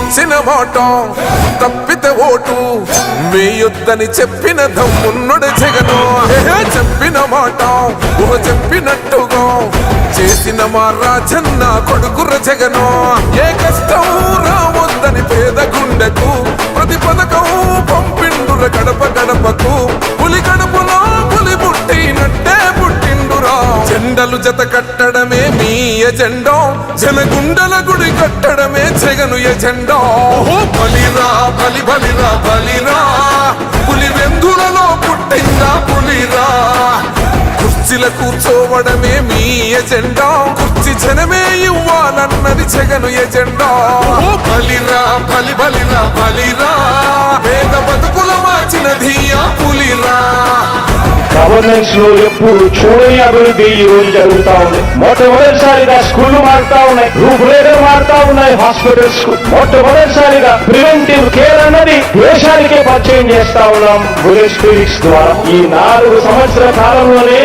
ఇచ్చిన మాట తప్పితే ఓటు వేయొద్దని చెప్పిన దమ్మున్నడు జగను. చెప్పిన మాట చెప్పినట్టుగా చేసిన మా రాజన్న కొడుకుర జగను. ఏ కష్టం రావద్దని పేద గుండెకు ప్రతి పథకం పంపిండుర గడప గడపకు. పులి గడపలో పులి పుట్టినట్టే పుట్టిండురా. జెండలు జత కట్టడమే మీ ఎజెండా, జనగుండల గుడి కట్టడమే జగను ఎజెండా. బలిరా బలి బలిరా బలిరా, పులి వెందులలో పుట్టిందా పులిరా. కుర్చీల కూర్చోవడమే మీ ఎజెండా, కుర్చీ జనమే ఇవ్వాలన్నది జగను ఎజెండా. బలిరా బలి బలిరా బలిరా, పేద బతుకుల మార్చినది ఆ పులిరా. గవర్నెన్స్ లో ఎప్పుడు చూడని అభివృద్ధి ఈ రోజు జరుగుతా ఉంది. మొట్టమొదటిసారిగా స్కూళ్లు మారుతా ఉన్నాయి, రూపురేఖలు మారుతా ఉన్నాయి. హాస్పిటల్స్ మొట్టమొదటిసారిగా ప్రివెంటివ్ కేర్ అన్నది దేశానికే పరిచయం చేస్తా ఉన్నాం బుల్లెట్ క్లినిక్స్ ద్వారా. ఈ 4 సంవత్సరాల కాలంలోనే